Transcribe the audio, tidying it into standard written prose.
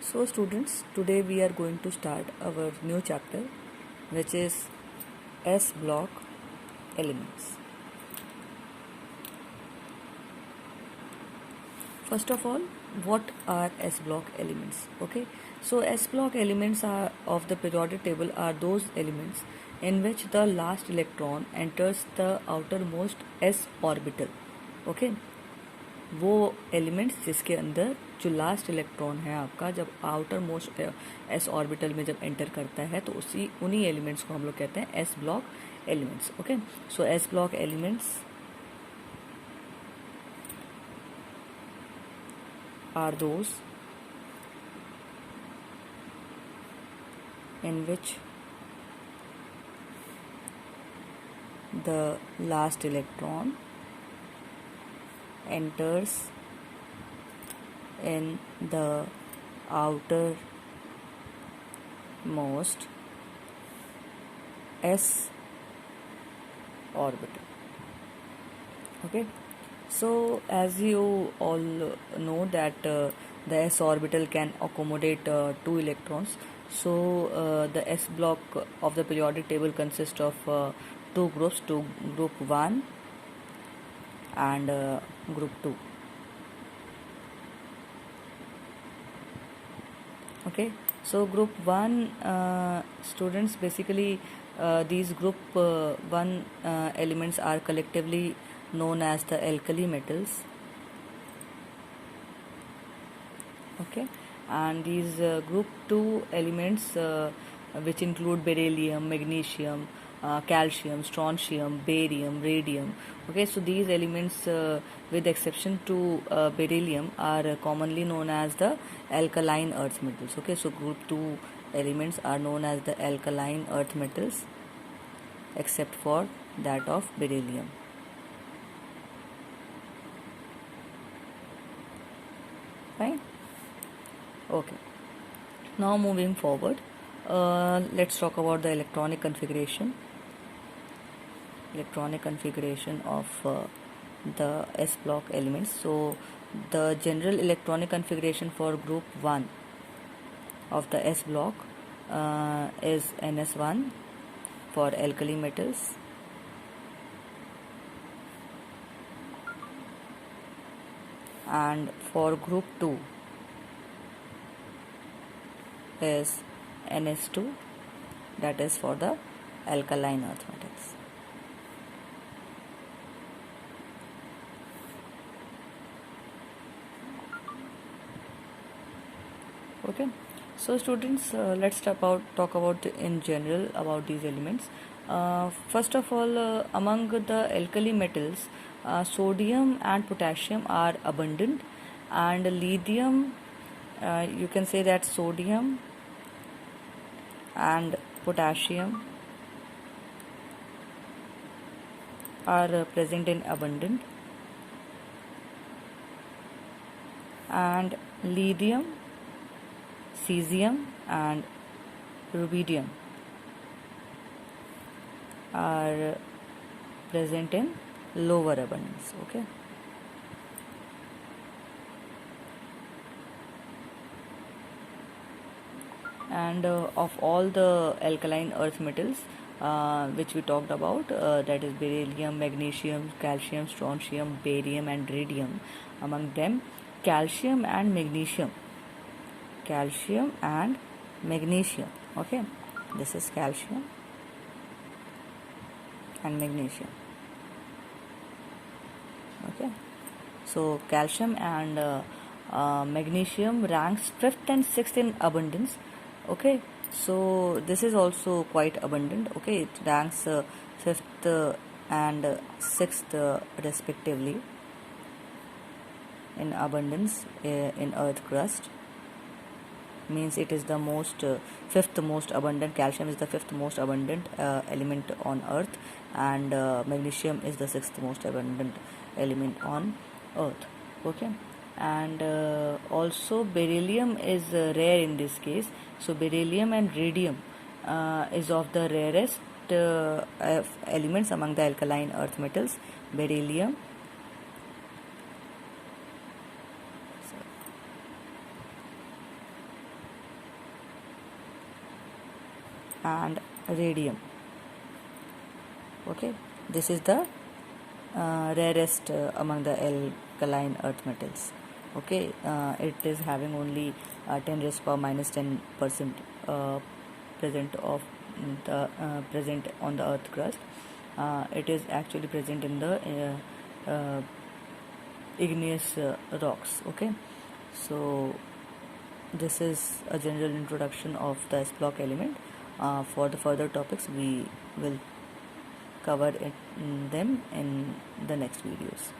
So students, today we are going to start our new chapter, which is S block elements. First of all, what are S block elements? Okay, so S block elements are of the periodic table are those elements in which the last electron enters the outermost S orbital. Okay, वो elements जिसके अंदर जो last electron है आपका जब outer most S orbital में जब enter करता है तो उन्हीं एलिमेंट्स को हम लोग कहते हैं s block elements. Okay, so s block elements are those in which the last electron enters in the outermost s orbital. Okay, so as you all know that the s orbital can accommodate two electrons. So the s block of the periodic table consists of two groups, group 1 and group 2. Okay, so group 1 students, basically these group 1 elements are collectively known as the alkali metals. Okay, and these group 2 elements which include beryllium, magnesium, calcium, strontium, barium, radium. Okay, so these elements with exception to beryllium are commonly known as the alkaline earth metals. Okay, so group 2 elements are known as the alkaline earth metals except for that of beryllium. Fine. Okay, now moving forward, let's talk about the electronic configuration of the s block elements. So the general electronic configuration for group 1 of the s block is ns1 for alkali metals, and for group 2 is ns2, that is for the alkaline earth metals. Okay, so students, let's talk about in general about these elements. First of all, among the alkali metals, sodium and potassium are abundant, and lithium, you can say that sodium and potassium are present in abundant, and lithium, cesium and rubidium are present in lower abundance. Okay, and of all the alkaline earth metals which we talked about, that is beryllium, magnesium, calcium, strontium, barium and radium, among them calcium and magnesium. Okay, this is calcium and magnesium. Okay, so calcium and magnesium ranks 5th and 6th in abundance. Okay, so this is also quite abundant. Okay, it ranks 5th and 6th respectively in abundance in earth crust. Means it is the most 5th most abundant. Calcium is the 5th most abundant element on earth, and magnesium is the 6th most abundant element on earth. Okay, and also beryllium is rare in this case. So beryllium and radium is of the rarest elements among the alkaline earth metals. Beryllium and radium. Okay, this is the rarest among the alkaline earth metals. Okay, it is having only 10 raised power minus 10% present of the present on the earth crust. It is actually present in the igneous rocks. Okay, so this is a general introduction of the S block element. For the further topics, we will cover them in the next videos.